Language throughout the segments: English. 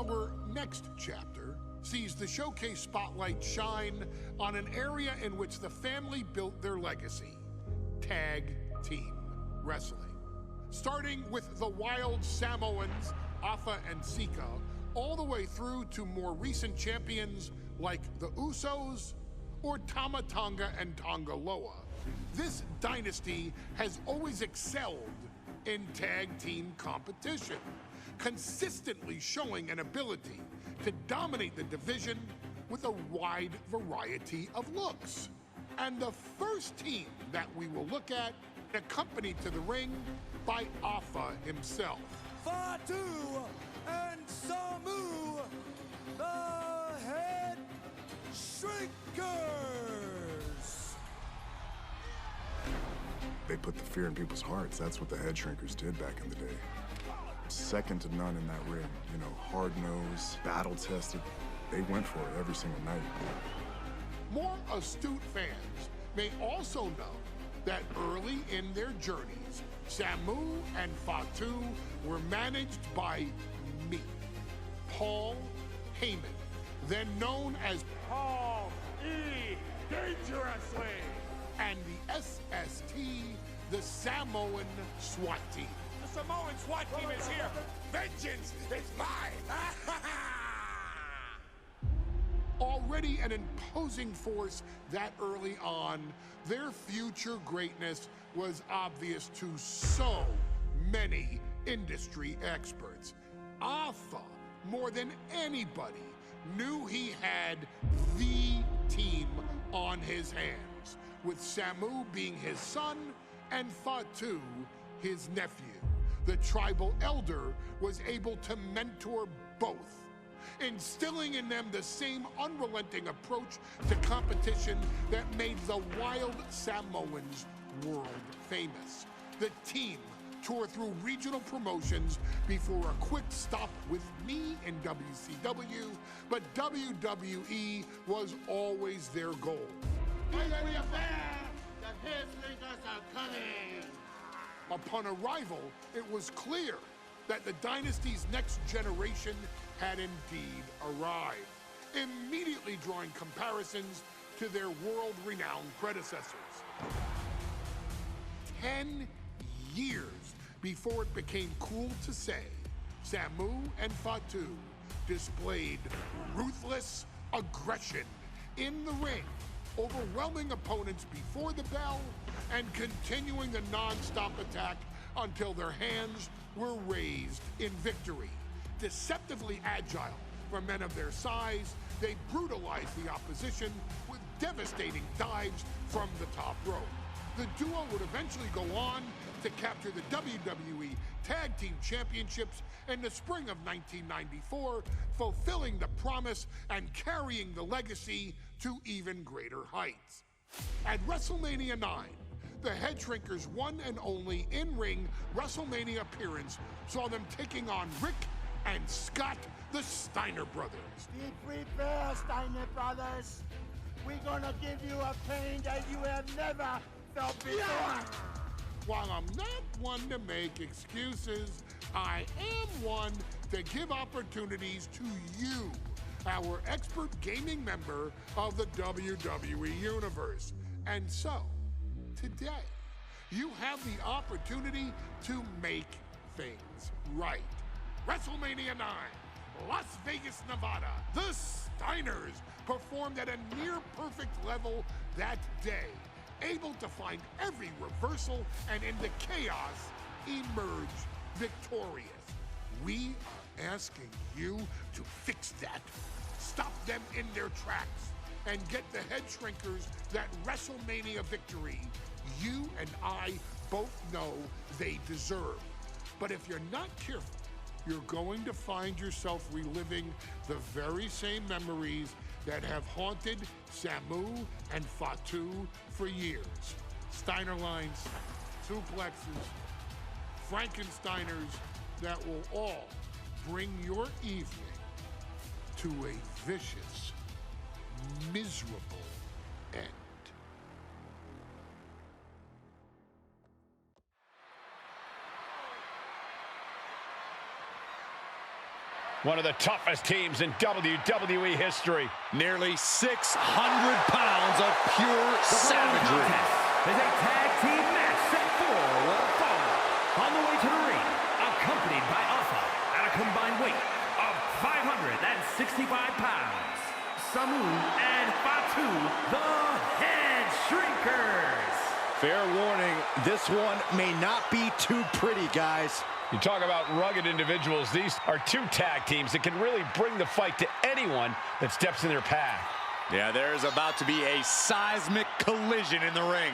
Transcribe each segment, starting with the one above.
Our next chapter sees the showcase spotlight shine on an area in which the family built their legacy: tag team wrestling. Starting with the wild Samoans, Afa and Sika, all the way through to more recent champions like the Usos or Tama Tonga and Tonga Loa. This dynasty has always excelled in tag team competition, consistently showing an ability to dominate the division with a wide variety of looks. And the first team that we will look at, accompanied to the ring by Afa himself. Fatu and Samu, the headshrinkers. They put the fear in people's hearts. That's what the headshrinkers did back in the day. Second to none in that ring. You know, hard-nosed, battle-tested. They went for it every single night. More astute fans may also know that early in their journeys, Samu and Fatu were managed by me, Paul Heyman, then known as Paul E. Dangerously, and the SST, the Samoan SWAT team. the Samoan SWAT team is here. Vengeance is mine. Already an imposing force that early on, their future greatness was obvious to so many industry experts. Afa, more than anybody, knew he had the team on his hands, with Samu being his son and Fatu his nephew. The tribal elder was able to mentor both, instilling in them the same unrelenting approach to competition that made the wild Samoans world famous. The team toured through regional promotions before a quick stop with me in WCW, but WWE was always their goal. Be ready affair. The headshrinkers are coming. Upon arrival, it was clear that the dynasty's next generation had indeed arrived, immediately drawing comparisons to their world-renowned predecessors. 10 years before it became cool to say, Samu and Fatu displayed ruthless aggression in the ring, overwhelming opponents before the bell and continuing the non-stop attack until their hands were raised in victory. Deceptively agile for men of their size, they brutalized the opposition with devastating dives from the top rope. The duo would eventually go on to capture the WWE Tag Team Championships in the spring of 1994, fulfilling the promise and carrying the legacy to even greater heights. At WrestleMania 9, the Headshrinkers' one and only in-ring WrestleMania appearance saw them taking on Rick and Scott, the Steiner brothers. Be prepared, Steiner brothers. We're gonna give you a pain that you have never felt before. While I'm not one to make excuses, I am one to give opportunities to you, our expert gaming member of the WWE Universe. And so, today, you have the opportunity to make things right. WrestleMania 9, Las Vegas, Nevada. The Steiners performed at a near-perfect level that day, able to find every reversal and in the chaos emerge victorious. We are asking you to fix that, stop them in their tracks, and get the Headshrinkers that WrestleMania victory you and I both know they deserve. But if you're not careful, you're going to find yourself reliving the very same memories that have haunted Samu and Fatu for years. Steiner lines, suplexes, Frankensteiners that will all bring your evening to a vicious, miserable end. One of the toughest teams in WWE history. Nearly 600 pounds of pure savagery. Is a tag team match set for one fall. On the way to the ring, accompanied by Alpha at a combined weight of 565 pounds. Samu and Fatu, the headshrinkers. Fair warning, this one may not be too pretty, guys. You talk about rugged individuals. These are two tag teams that can really bring the fight to anyone that steps in their path. Yeah, there's about to be a seismic collision in the ring.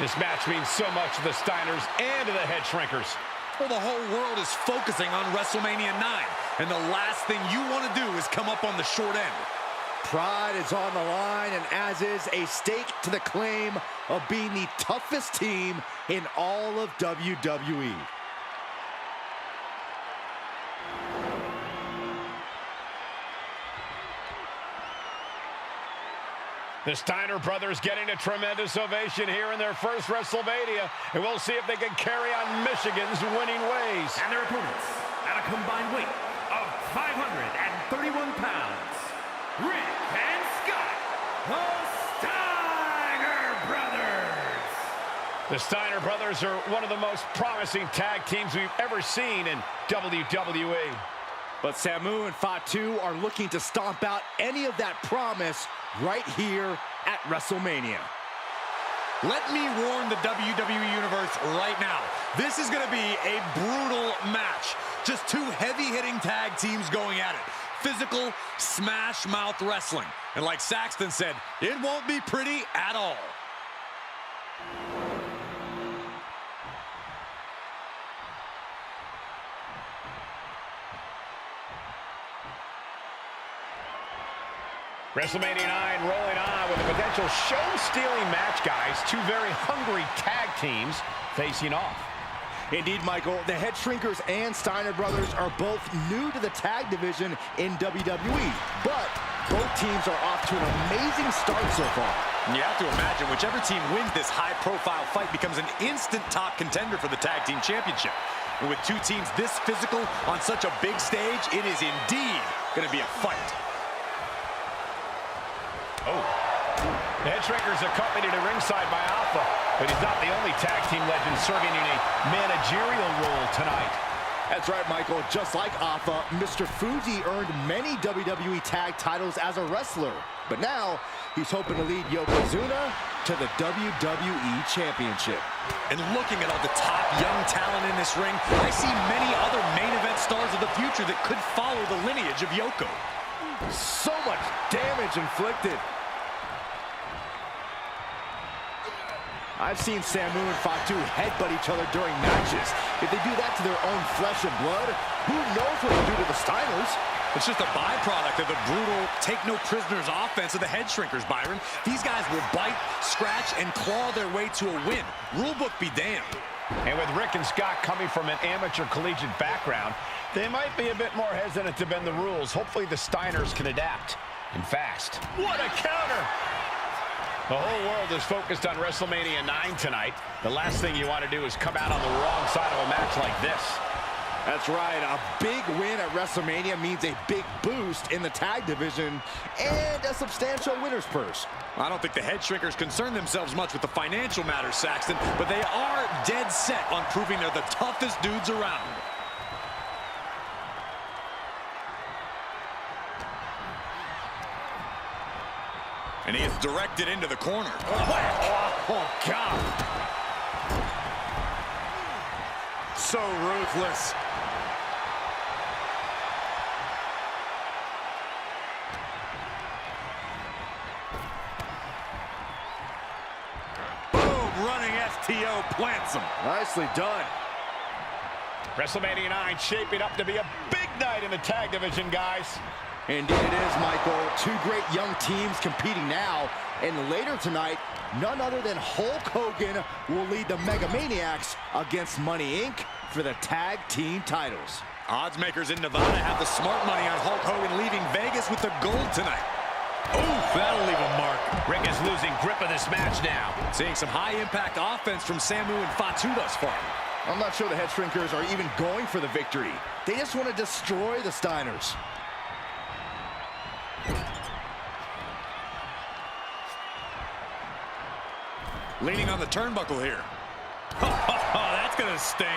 This match means so much to the Steiners and to the headshrinkers. Well, the whole world is focusing on WrestleMania 9, and the last thing you want to do is come up on the short end. Pride is on the line, and as is a stake to the claim of being the toughest team in all of WWE. The Steiner brothers getting a tremendous ovation here in their first WrestleMania, and we'll see if they can carry on Michigan's winning ways. And their opponents, at a combined weight of 531 pounds, Rick and Scott, the Steiner brothers. The Steiner brothers are one of the most promising tag teams we've ever seen in WWE. But Samu and Fatu are looking to stomp out any of that promise right here at WrestleMania. Let me warn the WWE Universe right now. This is going to be a brutal match. Just two heavy-hitting tag teams going at it. Physical, smash-mouth wrestling. And like Saxton said, it won't be pretty at all. WrestleMania 9 rolling on with a potential show-stealing match, guys. Two very hungry tag teams facing off. Indeed, Michael, the Headshrinkers and Steiner brothers are both new to the tag division in WWE, but both teams are off to an amazing start so far. You have to imagine whichever team wins this high-profile fight becomes an instant top contender for the tag team championship. And with two teams this physical on such a big stage, it is indeed going to be a fight. Oh. The Headshrinkers accompanied to ringside by Alpha, but he's not the only tag team legend serving in a managerial role tonight. That's right, Michael. Just like Alpha, Mr. Fuji earned many WWE tag titles as a wrestler. But now, he's hoping to lead Yokozuna to the WWE Championship. And looking at all the top young talent in this ring, I see many other main event stars of the future that could follow the lineage of Yoko. So much damage inflicted. I've seen Samu and Fatu headbutt each other during matches. If they do that to their own flesh and blood, who knows what they'll do to the Steiners? It's just a byproduct of the brutal take-no-prisoners offense of the Headshrinkers, Byron. These guys will bite, scratch, and claw their way to a win. Rulebook be damned. And with Rick and Scott coming from an amateur collegiate background, they might be a bit more hesitant to bend the rules. Hopefully the Steiners can adapt, and fast. What a counter! The whole world is focused on WrestleMania 9 tonight. The last thing you want to do is come out on the wrong side of a match like this. That's right. A big win at WrestleMania means a big boost in the tag division and a substantial winner's purse. I don't think the Headshrinkers concern themselves much with the financial matters, Saxton, but they are dead set on proving they're the toughest dudes around. And he is directed into the corner. Oh, God. So ruthless. Boom, running STO plants him. Nicely done. WrestleMania 9 shaping up to be a big night in the tag division, guys. Indeed it is, Michael. Two great young teams competing now. And later tonight, none other than Hulk Hogan will lead the Mega Maniacs against Money Inc. for the tag team titles. Odds makers in Nevada have the smart money on Hulk Hogan leaving Vegas with the gold tonight. Oh, that'll leave a mark. Rick is losing grip of this match now. Seeing some high-impact offense from Samu and Fatu thus far. I'm not sure the headshrinkers are even going for the victory. They just want to destroy the Steiners. Leaning on the turnbuckle here. That's gonna sting.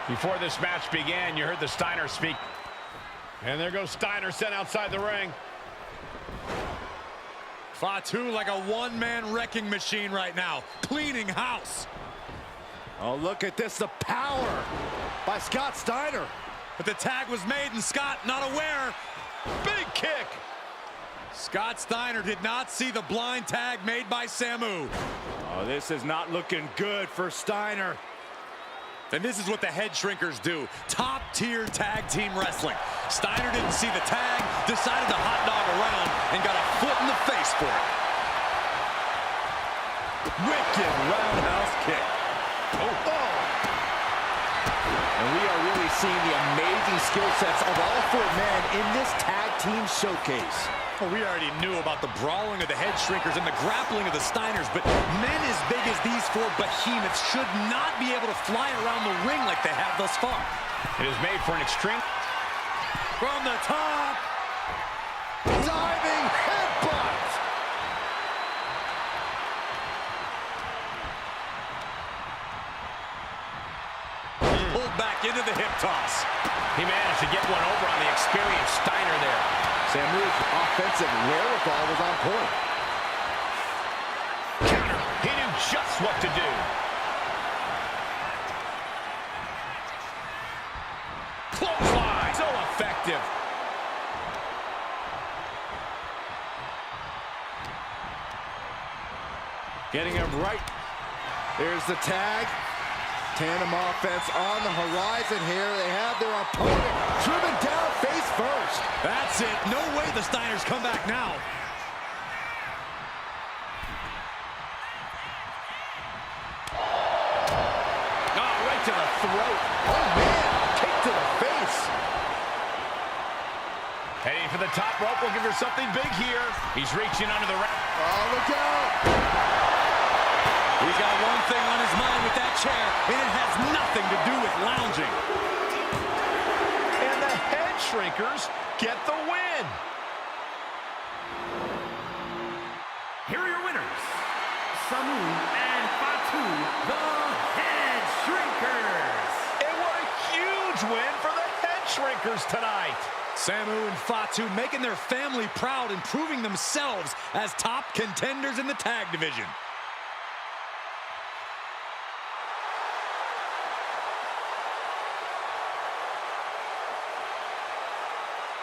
Before this match began, you heard the Steiner speak. And there goes Steiner sent outside the ring. Fatu like a one-man wrecking machine right now. Cleaning house. Oh, look at this, the power by Scott Steiner. But the tag was made and Scott not aware. Big kick. Scott Steiner did not see the blind tag made by Samu. Oh, this is not looking good for Steiner. And this is what the headshrinkers do. Top-tier tag team wrestling. Steiner didn't see the tag, decided to hot dog around, and got a foot in the face for it. Wicked roundhouse kick. Oh. And we are really seeing the amazing skill sets of all four men in this tag team showcase. Well, we already knew about the brawling of the headshrinkers and the grappling of the Steiners, but men as big as these four behemoths should not be able to fly around the ring like they have thus far. It is made for an extreme. From the top. Diving headbutt. Pulled back into the hip toss. He managed to get one over on the experienced Steiner there. Samu's offensive wherewithal was on point. Counter. He knew just what to do. Clothesline. So effective. Getting him right. There's the tag. Tandem offense on the horizon here. They have their opponent driven down face first. That's it. No way the Steiners come back now. Oh, right to the throat. Oh, man. Kick to the face. Heading for the top rope, looking for something big here. He's reaching under the ring. Oh, look out. He's got one thing on his mind with that chair, and it has nothing to do with lounging. And the headshrinkers get the win. Here are your winners, Samu and Fatu, the headshrinkers. And what a huge win for the headshrinkers tonight. Samu and Fatu making their family proud and proving themselves as top contenders in the tag division.